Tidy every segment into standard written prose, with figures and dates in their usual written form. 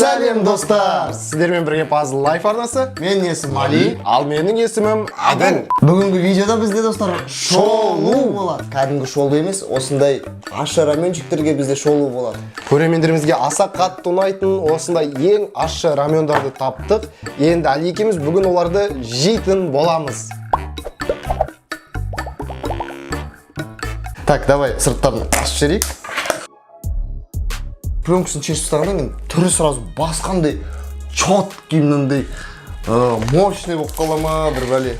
Сәлем достар! Сіздермен бірге Puzzle Life арнасы. Менің есімім Али. Ал менің есімім Адыл. Бүгінгі видеода бізде достар шоу болады. Кәдімгі шоу емес, осындай ащы раменчиктерге бізде шоу болады. Көрермендерімізге аса қатты ұнайтын осындай ең ащы рамендарды таптық. Енді Али екеуміз бүгін оларды жейтін боламыз. Так, давай сырттарын ашып жіберейік. Пленкасын шешіп тастағаннан кейін түрі сразу басқандай четкий мынандай мощный болып қала ма бір бәле.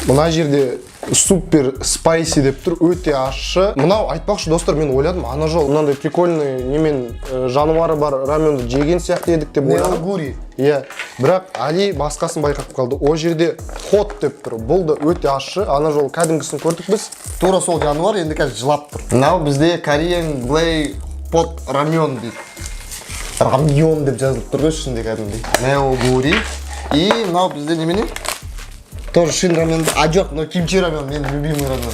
Мына жерде супер спайси деп тұр, өте ащы. Мынау айтпақшы достар, мен ойладым, ана жол мынандай прикольный немен жануары бар раменді жеген сияқты едік деп ойладым. Неогури. Иә, бірақ Али басқасын байқап қалды. О жерде хот деп тұр. Бұл да өте ащы. Ана жол кәдімгісін көрдік біз. Тура сол жануар енді қазір жылап тұр. Мынау бізде Korean Glay Pot рамен дейді. Рамьон деп жазылып тұр ғой ішінде кәдімгідей. Неогури. И мынау бізде немене? Тоже шин рамен. А жоқ, мынау кимчи рамен, менің любимый рамен.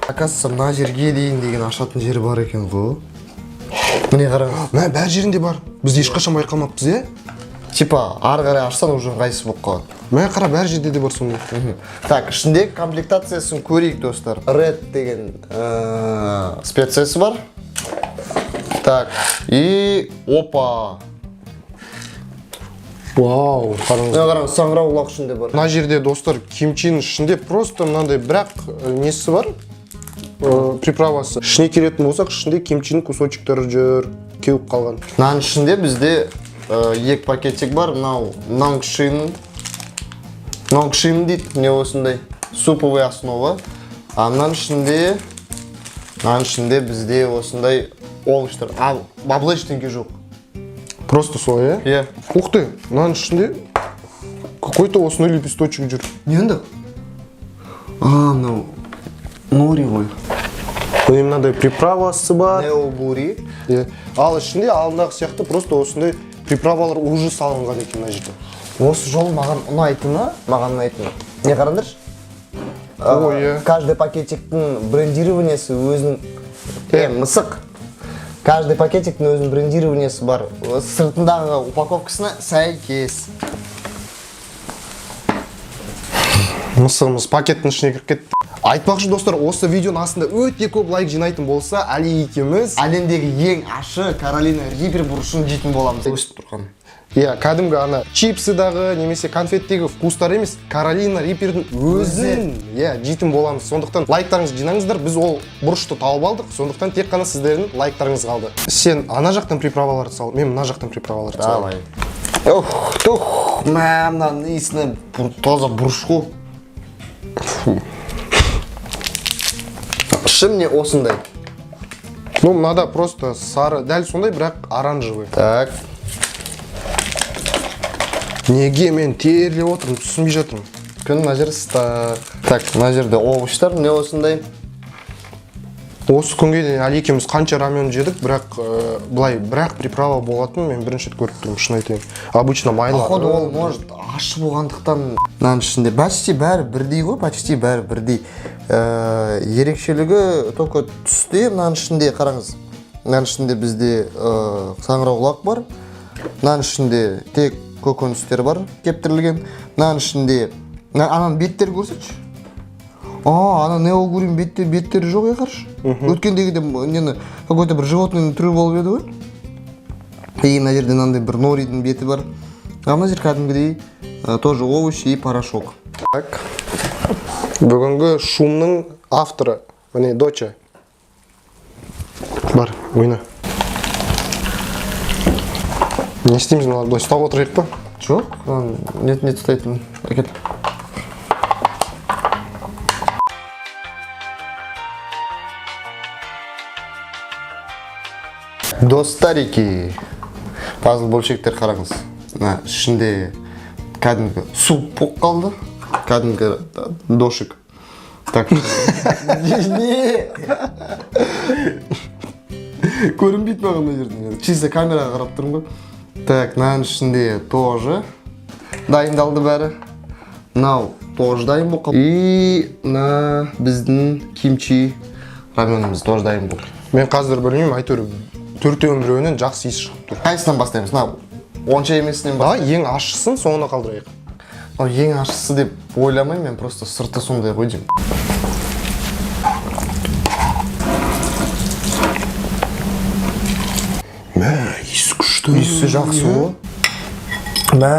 Оказывается, мына жерге дейін деген ашатын жері бар екен ғой. Міне қараңыз. Мә, бәр жерінде бар. Біз ешқашан байқамаппыз, е? Типа, ары қарай ашсаң уже қайсы болып қалады. Мә, қара, бәр жерде де бар сондай. Так, ішінде комплектациясын көрейік достар. Red деген специясы бар. Так, и опа. Вау, қараңыз. Қараңыз, саңырау ұлақ ішінде бар. Мына жерде достар кимчінің ішінде просто мынандай бірақ несі бар? Приправасы. Ішіне келетін болсақ, ішінде кимчінің кусочектері жүр, кеуіп қалған. Мынаның ішінде бізде екі пакетик бар. Мынау нангшин дейді, не осындай суповый основа. А мынаның ішінде бізде осындай овощтар. А бабла ештеңке жоқ. Просто солай, Иә. Ух ты, мынаның ішінде какой-то осындай лепесточек жүр. Не онда? Мынау нори ғой. Міне мынандай приправасы бар. Неогури. Ал ішінде алдындағы сияқты просто осындай приправалар уже салынған екен мына жерде. Осы жол маған ұнайтыны. Не қараңдаршы? Ой, Каждый пакетиктің брендированиясы өзінің мысық. Каждый пакетиктің өзінің брендированиясы бар. Сыртындағы упаковкасына сәйкес. Мысығымыз пакеттің ішіне кіріп кетті. Айтпақшы достар, осы видеоның астында өте көп лайк жинайтын болса, Али екеуміз Әлемдегі ең ащы Каролина Риппер бұрышын жейтін боламыз. Өсіп тұрған. Иә, кәдімгі ана чипсыдағы немесе конфеттегі вкустар емес, Каролина Риппердің өзін жейтін боламыз. Сондықтан лайктарыңызды жинаңыздар, біз ол бұрышты тауып алдық, сондықтан тек қана сіздердің лайктарыңыз қалды. Сен ана жақтан приправаларды сал, мен мына жақтан приправаларды сал. Давай. Мынаның несіне таза бұрыш қой. Іші міне осындай. Ну, мынада просто сары, дәл сондай, бірақ оранжевый. Так. Неге мен терлеп отырмын, түсінбей жатырмын. Күн мына жер ыстық. Так, мына жерде овощтар не осындай. Осы күнге дейін Али екеуміз қанша рамен жедік, бірақ приправа болатын мен бірінші рет көріп тұрмын, шын айтайын. Обычно майлы. Походу ол может ащы болғандықтан мынаның ішінде почти бәрі бірдей ғой, почти бәрі бірдей. Ерекшелігі только түсте мынаның ішінде қараңыз. Мынаның ішінде бізде саңырауқұлақ бар. Мынаның ішінде тек көкөністер бар кептірілген. Мынаның ішінде ананың беттері көрсетші. Ана неогурин беттері жоқ қаршы. Өткендегіде какой-то бір животныйдың түрі болып еді ғой. И мына жерде мынандай бір норидің беті бар. А мына жер кәдімгідей тоже овощи и порошок. Так. Бүгінгі шумның авторы, міне доча. Бар, ойна. Не істейміз, мына былай ұстап отырайық па? Жоқ, не ұстайтын. Әкел. Достарики. Puzzle бөлшектер қараңыз. Ішінде кәдімгі суп болып қалды. Кәдімгі дошик. Так. Не? Көрінбейді маған мына жерден. Чисто камераға қарап тұрмын ғой. Так, мынаның ішінде тоже дайындалды бәрі. Мынау тоже дайын болып қалды. И мына біздің кимчи раменіміз тоже дайын болды. Мен қазір білмеймін, әйтеуір төртеуінің біреуінен жақсы иіс шығып тұр. Қайсынан бастаймыз? Мына онша емесінен бастаймыз. Ең ащысын соңына қалдырайық. Ең ащысы деп ойламаймын, мен просто сырты сондай ғой деймін. Мә, иісі күшті. Иісі жақсы ғой. Мә.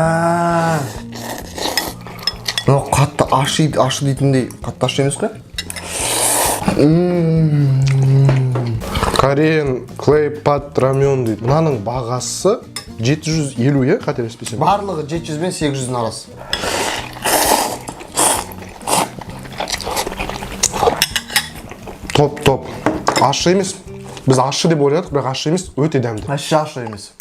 Қатты ашы дейтіндей, қатты ашы емес қой? Кореян клей пат рамен дейді. Мынаның бағасы 750, е, қателеспесем. Барлығы 700 бен 800-дің арасы. Топ. Ашы емес. Біз ашы деп ойладық, бірақ ашы емес, өте дәмді. Ашы емес.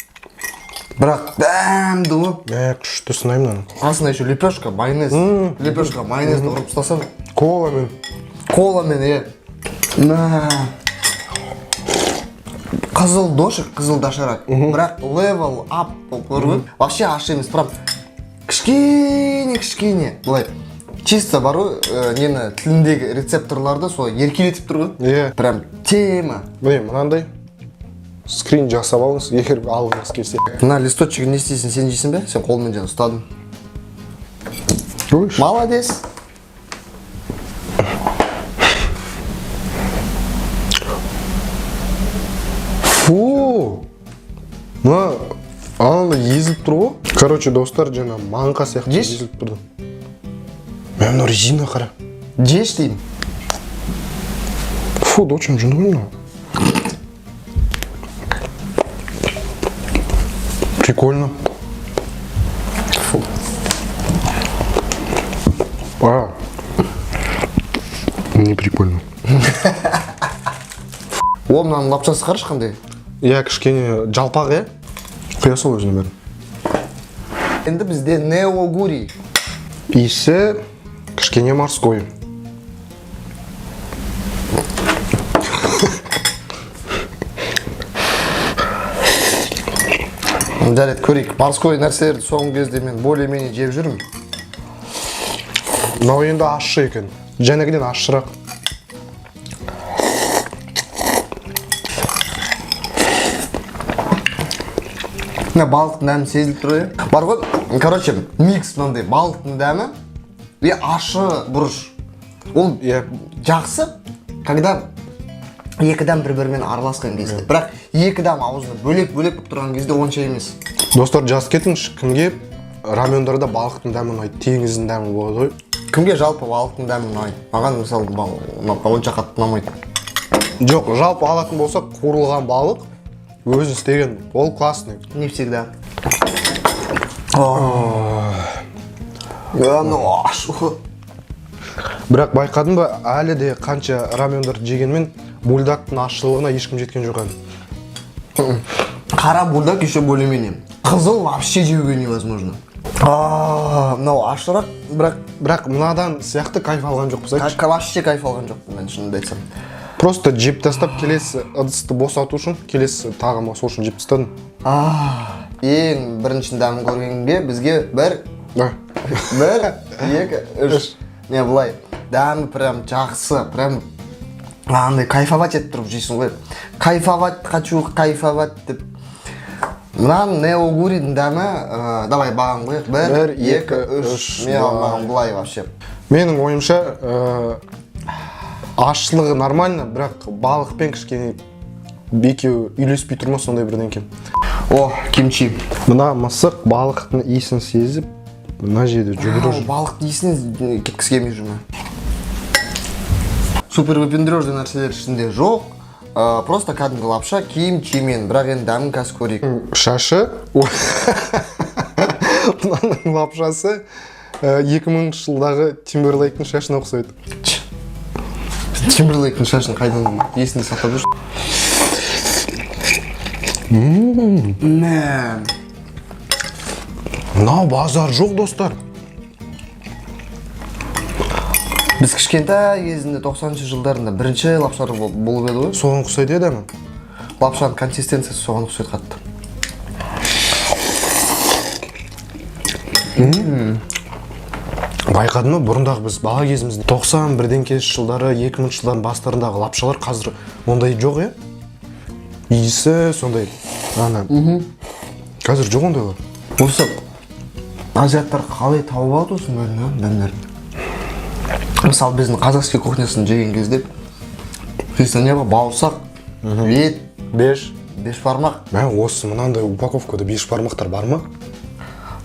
Бірақ дәмді ғой. Мә, күшті сынаймын аны. Қасында еще лепешка, майонез. Лепешка, майонезді ұрып ұстасам. Коламен, е. Мә. Қызыл дошық, қызыл дошарак. Бірақ level up болып көрген. Вообще ашы емес, прям кішкене. Бұлай, чисто бар ғой, нені тіліндегі рецепторларды солай еркелетіп тұр ғой. Е. Прям тема. Міне, мынандай скрин жасап алыңыз, егер алғыңыз келсе. Мына листочегін не істейсің, сен жейсің бе? Сен қолмен жаңа ұстадың. Көрші. Молодец. Фу! Мына анандай езіліп тұр ғой. Короче, достар, жаңа манқа сияқты Жеш? езіліп тұрды. Мен мына резина қара. Жеш деймін. Фу, дочым, жынды ғой мына. Прикольно. Фу. Не прикольно. О, мынаның лапшасы қарыш қандай? Я кішкене жалпақ, е? Құя сол өзіне бәрін. Енді бізде неогури. Иісі кішкене морской. Жарайды, көрейік. Морской нәрселерді соңғы кезде мен более-менее жеп жүрмін. Мынау енді ащы екен. Жәнегіден ащырақ. Мына балықтың дәмі сезіліп тұр, е? Бар ғой, короче, микс мынандай балықтың дәмі и ашы бұрыш. Ол жақсы, когда екі дәм бір-бірімен араласқан кезде. Бірақ екі дәм аузында бөлек-бөлек болып тұрған кезде онша емес. Достар, жазып кетіңізші, кімге рамендарда балықтың дәмі ұнайды, теңіздің дәмі болады ғой? Кімге жалпы балықтың дәмі ұнайды? Маған мысалы онша қатты ұнамайды. Жоқ, жалпы алатын болсақ, қуырылған балық өзі істеген, ол классный. Не всегда. Мынау ашу. Бірақ байқадың ба, әлі де қанша рамендар жегенмен бульдактың ащылығына ешкім жеткен жоқ әлі. Қара бульдог еще более-менее. Қызыл вообще жеуге невозможно. Мынау ашырақ, бірақ мынадан сияқты кайф алған жоқпыз, айтшы. Вообще кайф алған жоқпын мен шынымды айтсам. Просто жеп тастап, келесі ыдысты босату үшін, келесі тағыма сол үшін жеп тастадым. Ең бірінші дәмін көргенге бізге бір, екі, үш. Не, бұлай, дәмі прям жақсы, прям андай кайфовать етіп тұрып жейсің ғой. Кайфовать, хочу кайфовать деп. Мынаның неогуридің дәмі, давай бағын қойық. Бір, екі, үш. Мен алмаған бұлай вообще. Менің ойымша ашылығы нормально, бірақ балықпен кішкене екеуі үйлеспей тұрма, сондай бірден кем. О, кимчи. Мына мысық балықтың иісін сезіп, мына жерде жүгіріп жүр. Балықтың иісін кеткісі келмей жүр ме? Супер выпендрежный нәрселер ішінде жоқ. Просто кәдімгі лапша кимчимен, бірақ енді дәмін қазір көрейік. Шашы. Мынаның лапшасы 2000 жылдағы Тимберлейктің шашына ұқсайды. Тимберлейктің шашын қайдан есінде сақтап жүр? Мынау базар жоқ, достар. Біз кішкентай кезінде 90-шы жылдарында бірінші лапшалар болып еді ғой. Соған ұқсайды еді ме? Лапшаның консистенциясы соған ұқсайды қатты. Байқадың ба, бұрындағы біз бала кезімізде 91-ден кеш жылдары, 2000 жылдардың бастарындағы лапшалар қазір ондай жоқ, е? иісі сондай ана қазір жоқ ондайлар. Осы азиаттар қалай тауып алды осы дәмдерін? Мысалы біздің казахский кухнясын жеген кезде не бар? Бауырсақ, ет, беш бармақ. Осы мынандай упаковкада 5 бармақтар бар ма?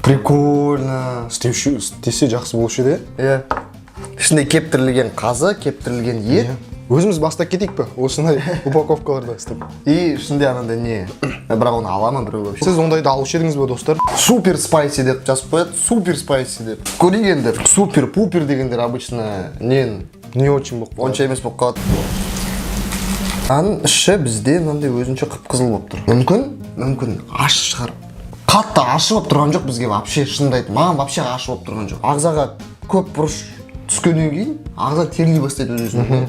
Прикольно. Істесе жақсы болушы еді. Иә. Ішінде кептірілген қазы, кептірілген ет. Өзіміз бастап кетейік пе? Осындай упаковкаларда істеп. И ішінде анандай не? Бірақ оны аламын біреу вообще. Сіз ондайды алушы едіңіз бе, достар? Супер спайси деп жазып қояды. Супер спайси деп. Көргендер супер пупер дегендер обычно Не очень болып қалады. онша емес болып қалады. Іші бізде мынандай өзінше қып-қызыл болып тұр. Мүмкін аш шығар. Қатты ашы болып тұрған жоқ бізге вообще, шынымды айтайын. Маған вообще ашы болып тұрған жоқ. Ағзаға көп бұрыш түскеннен кейін ағза терлей бастайды өзін.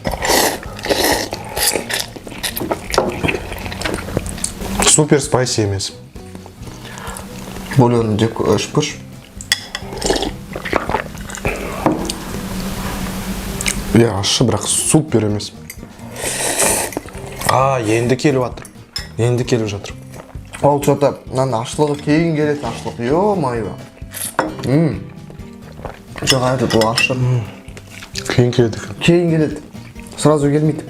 Супер спайси емес. Бульонын жеп ішіп көрші. Ашы, бірақ супер емес. Енді келіп жатыр. Ол что-то ашылығы кейін келеді, ашылық. Ё-майо. Жоқ, айтып, ол ашы. Кейін келеді. Кейін келеді. Сразу келмейді.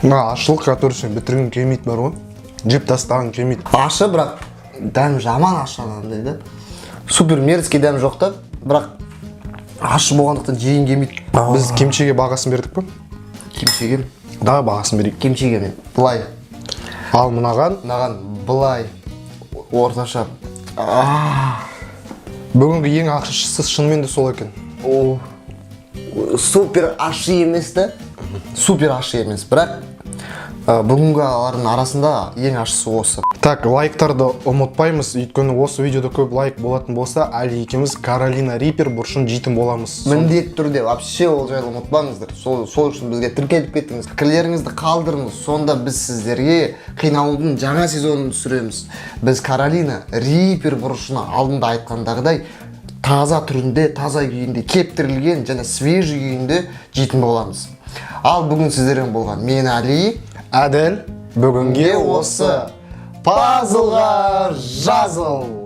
Ашылық, который сен бітірген келмейді бар ғой. Жеп тастаған келмейді. Ашы, бірақ дәм жаман ашы дейді. Супер мерзкий дәм жоқ та, бірақ ашы болғандықтан жейін келмейді. Біз кемчеге бағасын бердік пе? Кемшеге? Да, бағасын берейік. Кемшеге мен. Былай. Ал мынаған Былай. Орташа. Бүгінгі ең ақшысы шынымен де сол екен. Супер ашы емес та. Супер ашы емес, бірақ бүгінгі алардың арасында ең ашысы осы. Так, лайктарды ұмытпаймыз, өйткені осы видеода көп лайк болатын болса, әлі екеуміз Каролина Риппер бұрышын жейтін боламыз. Міндетті түрде, вообще ол жайлы ұмытпаңыздар. Сол үшін бізге тіркеліп кеттіңіз. Пікірлеріңізді қалдырыңыз, сонда біз сіздерге қиналудың жаңа сезонын түсіреміз. Біз Каролина Риппер бұрышына алдында айтқандағыдай таза түрінде, таза күйінде, кептірілген және свежий күйінде жейтін боламыз. Ал бүгін сіздермен болған мен Али, Әділ, бүгінге осы пазлға жазыл.